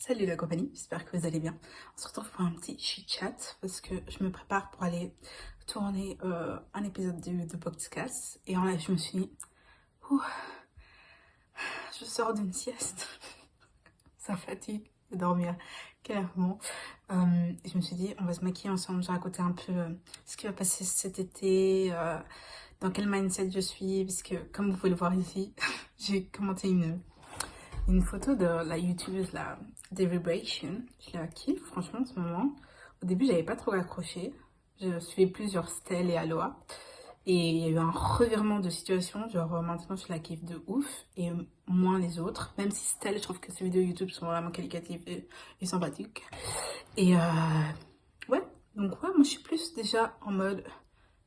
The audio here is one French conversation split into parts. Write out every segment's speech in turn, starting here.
Salut la compagnie, j'espère que vous allez bien. On se retrouve pour un petit chit-chat parce que je me prépare pour aller tourner un épisode de podcast. Et en live, je me suis dit, ouh, je sors d'une sieste, ça fatigue de dormir clairement. Je me suis dit, on va se maquiller ensemble, je vais raconter un peu ce qui va passer cet été, dans quel mindset je suis, parce que comme vous pouvez le voir ici, j'ai commenté une photo de la youtubeuse là, Deribration. Je la kiffe franchement en ce moment. Au début, j'avais pas trop accroché. Je suivais plusieurs Stell et Aloha. Et il y a eu un revirement de situation. Genre maintenant, je la kiffe de ouf. Et moins les autres. Même si Stell, je trouve que ses vidéos YouTube sont vraiment qualitatives et sympathiques. Et ouais. Donc ouais, moi je suis plus déjà en mode.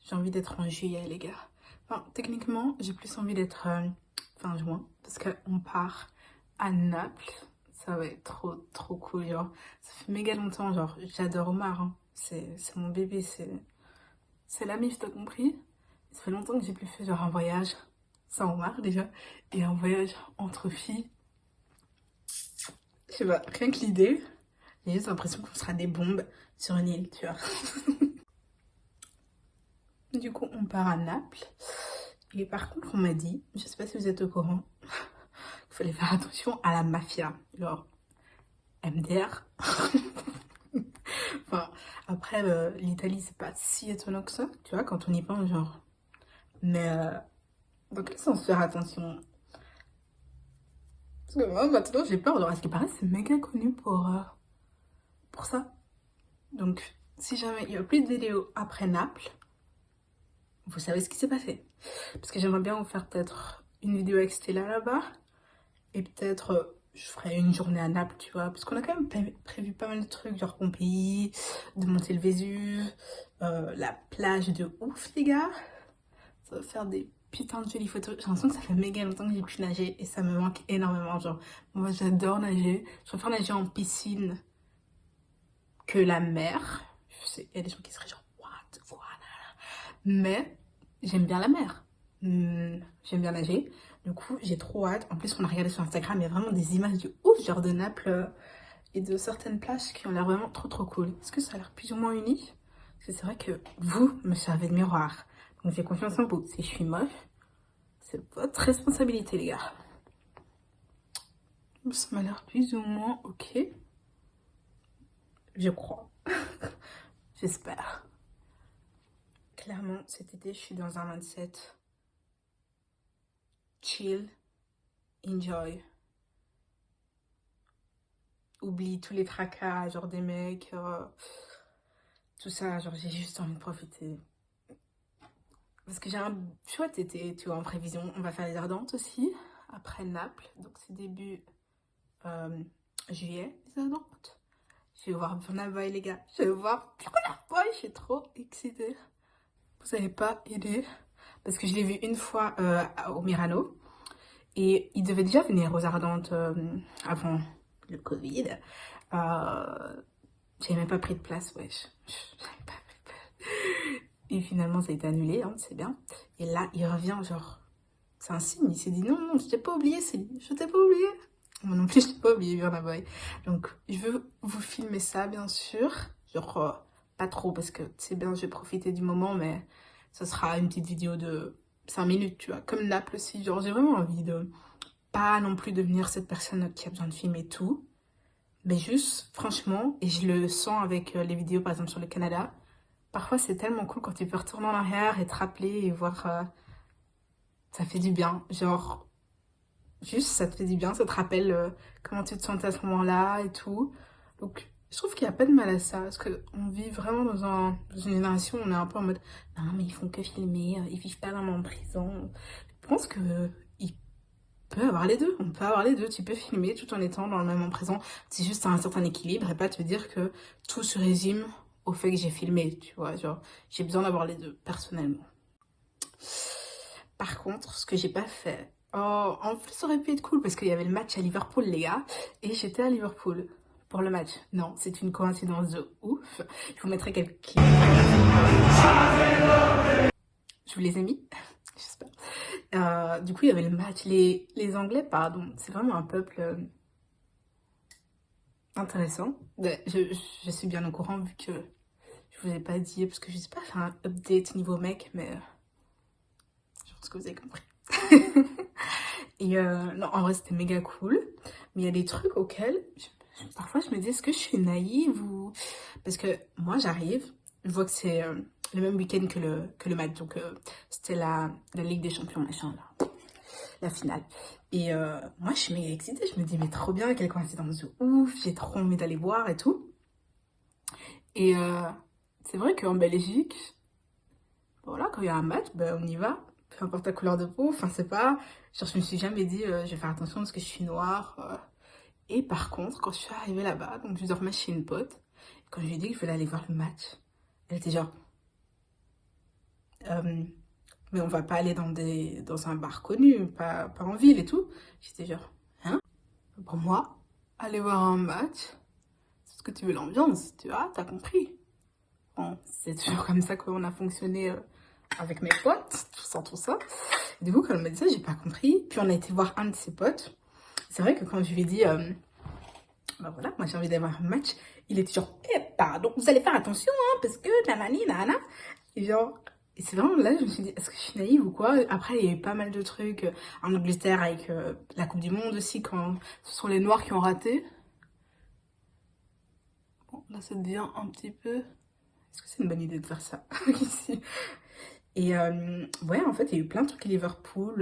J'ai envie d'être en juillet, les gars. Enfin, techniquement, j'ai plus envie d'être fin juin. Parce qu'on part à Naples. Ça va être trop cool, genre. Ça fait méga longtemps, genre, j'adore Omar, hein. C'est mon bébé, c'est la mif, t'as compris? Ça fait longtemps que j'ai plus fait, genre, un voyage sans Omar, déjà, et un voyage entre filles. Je sais pas, rien que l'idée, j'ai juste l'impression qu'on sera des bombes sur une île, tu vois. Du coup, on part à Naples. Et par contre, on m'a dit, je sais pas si vous êtes au courant, il fallait faire attention à la mafia, genre MDR. Enfin, après, l'Italie, c'est pas si étonnant que ça, tu vois, quand on y pense, genre. Mais dans quel sens faire attention? Parce que moi, maintenant, j'ai peur. Genre, à ce qui paraît, c'est méga connu pour ça. Donc, si jamais il y a plus de vidéos après Naples, vous savez ce qui s'est passé. Parce que j'aimerais bien vous faire peut-être une vidéo avec Stella là-bas. Et peut-être, je ferai une journée à Naples, tu vois. Parce qu'on a quand même prévu pas mal de trucs, genre Pompéi, de monter le Vésuve, la plage de ouf, les gars. Ça va faire des putains de jolies photos. J'ai l'impression que ça fait méga longtemps que j'ai pu nager et ça me manque énormément. Genre, moi j'adore nager. Je préfère nager en piscine que la mer. Je sais, il y a des gens qui seraient genre, what? Mais j'aime bien la mer. J'aime bien nager. Du coup, j'ai trop hâte. En plus, on a regardé sur Instagram, il y a vraiment des images de ouf, genre de Naples et de certaines plages qui ont l'air vraiment trop cool. Est-ce que ça a l'air plus ou moins unique? Parce que c'est vrai que vous me servez de miroir. Donc j'ai confiance en vous. Si je suis moche, c'est votre responsabilité, les gars. Ça m'a l'air plus ou moins ok. Je crois. J'espère. Clairement, cet été, je suis dans un mindset chill, enjoy. Oublie tous les tracas, genre des mecs, tout ça. Genre, j'ai juste envie de profiter. Parce que j'ai un chouette été, tu vois, en prévision. On va faire les Ardentes aussi, après Naples. Donc, c'est début juillet, les Ardentes. Je vais voir Burna Boy, les gars. Je vais voir Burna Boy, je suis trop excitée. Vous n'allez pas aider. Parce que je l'ai vu une fois au Mirano. Et il devait déjà venir aux Ardentes avant le Covid. J'avais même pas pris de place, wesh. J'avais pas pris de place. Et finalement, ça a été annulé, hein, c'est bien. Et là, il revient, genre, c'est un signe. Il s'est dit non, non, je t'ai pas oublié, Céline. Je t'ai pas oublié. Moi non plus, je t'ai pas oublié, Burna Boy. Donc, je veux vous filmer ça, bien sûr. Genre, pas trop, parce que c'est bien, je vais profiter du moment, mais ce sera une petite vidéo de 5 minutes, tu vois. Comme Naples aussi. Genre, j'ai vraiment envie de pas non plus devenir cette personne qui a besoin de filmer tout. Mais juste, franchement, et je le sens avec les vidéos, par exemple, sur le Canada, parfois c'est tellement cool quand tu peux retourner en arrière et te rappeler et voir, ça fait du bien. Genre, juste, ça te fait du bien, ça te rappelle comment tu te sentais à ce moment-là et tout. Donc, je trouve qu'il n'y a pas de mal à ça, parce qu'on vit vraiment dans une génération où on est un peu en mode, non, mais ils font que filmer, ils vivent pas vraiment en prison. Je pense que ils peut avoir les deux, on peut avoir les deux. Tu peux filmer tout en étant dans le moment présent. C'est juste un certain équilibre et pas te dire que tout se résume au fait que j'ai filmé, tu vois. Genre, j'ai besoin d'avoir les deux, personnellement. Par contre, ce que j'ai pas fait, oh, en plus, ça aurait pu être cool parce qu'il y avait le match à Liverpool, les gars, et j'étais à Liverpool pour le match. Non, c'est une coïncidence de ouf. Je vous mettrai quelques clips. Je vous les ai mis, j'espère. Du coup, il y avait le match. Les Anglais, pardon, c'est vraiment un peuple intéressant. Je suis bien au courant vu que je vous ai pas dit, parce que je sais pas faire un update niveau mec, mais je pense que vous avez compris. Et non, en vrai, c'était méga cool. Mais il y a des trucs auxquels, parfois, je me dis, est-ce que je suis naïve ou... Parce que moi, j'arrive, je vois que c'est le même week-end que le match. Donc, c'était la Ligue des Champions, machin, là, la finale. Et moi, je suis méga excitée. Je me dis, mais trop bien, quelle coïncidence de ouf. J'ai trop envie d'aller voir et tout. Et c'est vrai qu'en Belgique, voilà, quand il y a un match, ben, on y va. Peu importe la couleur de peau. Enfin, c'est pas... Genre, je me suis jamais dit, je vais faire attention parce que je suis noire. Et par contre, quand je suis arrivée là-bas, donc je dormais chez une pote, quand je lui ai dit que je voulais aller voir le match, elle était genre, euh, mais on va pas aller dans un bar connu, pas en ville et tout. J'étais genre, hein? Pour moi, aller voir un match, c'est ce que tu veux l'ambiance, tu vois, t'as compris. Bon, c'est toujours comme ça qu'on a fonctionné avec mes potes, tout ça, tout ça. Et du coup, quand elle m'a dit ça, j'ai pas compris. Puis on a été voir un de ses potes. C'est vrai que quand je lui ai dit, bah voilà, moi j'ai envie d'avoir un match, il était genre, eh, pardon, vous allez faire attention, hein, parce que nanani, nana. Et genre, et c'est vraiment là, je me suis dit, est-ce que je suis naïve ou quoi? Après, il y a eu pas mal de trucs en Angleterre avec la Coupe du Monde aussi, quand ce sont les Noirs qui ont raté. Bon, là, ça devient un petit peu. Est-ce que c'est une bonne idée de faire ça ici? Et ouais, en fait, il y a eu plein de trucs à Liverpool,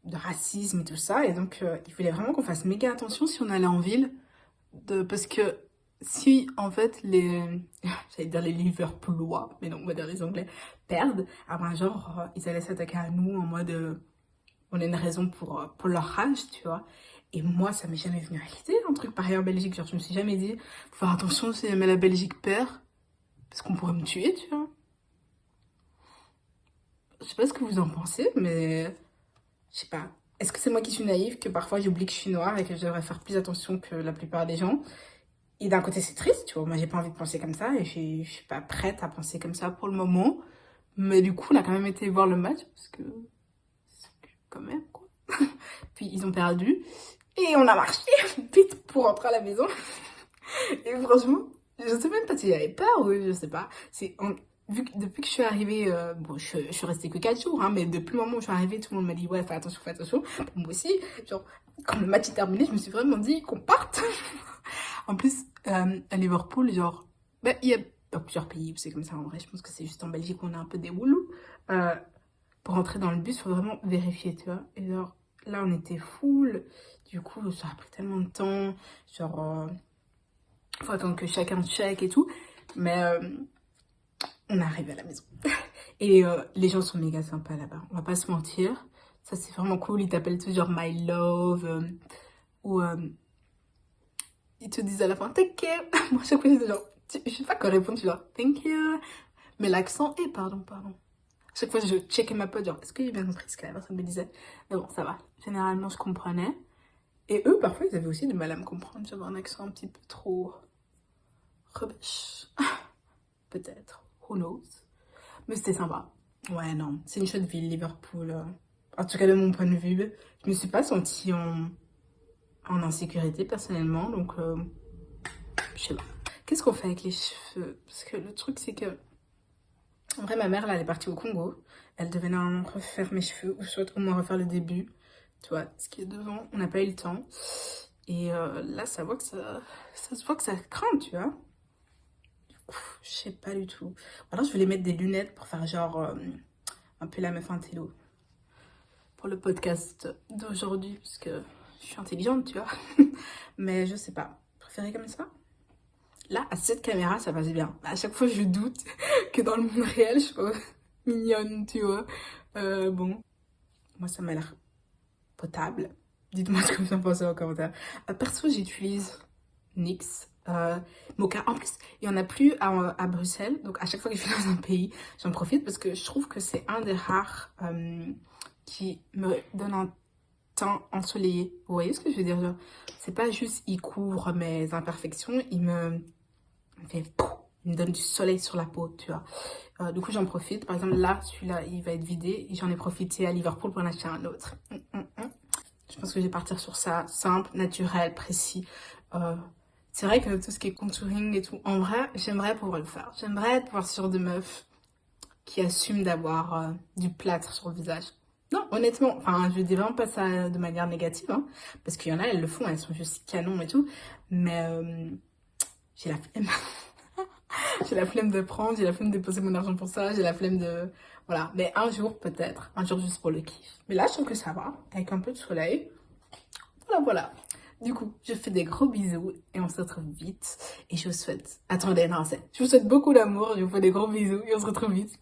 de racisme et tout ça. Et donc, il fallait vraiment qu'on fasse méga attention si on allait en ville. Parce que si, en fait, j'allais dire les Liverpoolois, mais non, on va dire les Anglais, perdent, ah ben genre, ils allaient s'attaquer à nous en mode, on a une raison pour leur rage, tu vois. Et moi, ça m'est jamais venu à l'idée, un truc pareil en Belgique. Genre, je me suis jamais dit, faut faire attention si jamais la Belgique perd, parce qu'on pourrait me tuer, tu vois. Je sais pas ce que vous en pensez, mais je sais pas. Est-ce que c'est moi qui suis naïve, que parfois j'oublie que je suis noire et que je devrais faire plus attention que la plupart des gens? Et d'un côté, c'est triste, tu vois. Moi, j'ai pas envie de penser comme ça et je suis pas prête à penser comme ça pour le moment. Mais du coup, on a quand même été voir le match parce que, quand même, quoi. Puis, ils ont perdu et on a marché vite pour rentrer à la maison. Et franchement, je sais même pas si j'avais peur ou je sais pas. Depuis que je suis arrivée, bon, je suis restée que 4 jours, hein, mais depuis le moment où je suis arrivée, tout le monde m'a dit, ouais, fais attention, fais attention. Moi aussi, genre, quand le match est terminé, je me suis vraiment dit qu'on parte. En plus, à Liverpool, genre, bah, il y a dans plusieurs pays où c'est comme ça en vrai. Je pense que c'est juste en Belgique où on est un peu des woulous. Euh, pour entrer dans le bus, il faut vraiment vérifier, tu vois. Et genre, là, on était full. Du coup, ça a pris tellement de temps. Genre, faut attendre que chacun check et tout. Mais on est arrivé à la maison. Et les gens sont méga sympas là-bas. On va pas se mentir. Ça, c'est vraiment cool. Ils t'appellent tout genre my love. Ou ils te disent à la fin, take care. Moi, chaque fois, c'est genre, je sais pas quoi répondre, je suis genre, thank you. Mais l'accent est, pardon. Chaque fois, je checkais ma pote, genre, est-ce que j'ai bien compris ce que la personne me disait? Mais bon, ça va. Généralement, je comprenais. Et eux, parfois, ils avaient aussi du mal à me comprendre. J'avais un accent un petit peu trop rebêche. Peut-être. Who knows? Mais c'était sympa. Ouais, non. C'est une chouette ville, Liverpool. En tout cas, de mon point de vue, je me suis pas sentie en insécurité, personnellement. Donc, je sais pas. Qu'est-ce qu'on fait avec les cheveux? Parce que le truc, c'est que... En vrai, ma mère, là, elle est partie au Congo. Elle devait normalement refaire mes cheveux, ou soit au moins refaire le début. Tu vois, ce qui est devant, on n'a pas eu le temps. Et là, ça se voit que ça craint, tu vois. Je sais pas du tout. Alors, je voulais mettre des lunettes pour faire genre un peu la meuf intello. Pour le podcast d'aujourd'hui, parce que je suis intelligente, tu vois. Mais je sais pas. Préférez comme ça? Là, à cette caméra, ça passe bien. À chaque fois, je doute que dans le monde réel, je sois mignonne, tu vois. Bon, moi, ça m'a l'air potable. Dites-moi ce que vous en pensez en commentaire. Perso, j'utilise NYX, Mocha. En plus, il n'y en a plus à Bruxelles. Donc, à chaque fois que je vais dans un pays, j'en profite parce que je trouve que c'est un des rares qui me donne un teint ensoleillé. Vous voyez ce que je veux dire, genre, c'est pas juste il couvre mes imperfections, il me donne du soleil sur la peau, tu vois. Du coup, j'en profite. Par exemple, là, celui-là, il va être vidé. Et j'en ai profité à Liverpool pour en acheter un autre. Je pense que je vais partir sur ça, simple, naturel, précis. C'est vrai que tout ce qui est contouring et tout, en vrai, j'aimerais pouvoir le faire. J'aimerais pouvoir sur des meufs qui assument d'avoir du plâtre sur le visage. Non, honnêtement, enfin, je dis vraiment pas ça de manière négative, hein, parce qu'il y en a, elles le font, elles sont juste canons et tout, mais j'ai la flemme. J'ai la flemme de prendre, j'ai la flemme de déposer mon argent pour ça, j'ai la flemme de... Voilà, mais un jour peut-être, un jour juste pour le kiff. Mais là, je trouve que ça va, avec un peu de soleil. Voilà, voilà. Du coup, je fais des gros bisous et on se retrouve vite. Et je vous souhaite... Attendez, non, je vous souhaite beaucoup d'amour, je vous fais des gros bisous et on se retrouve vite.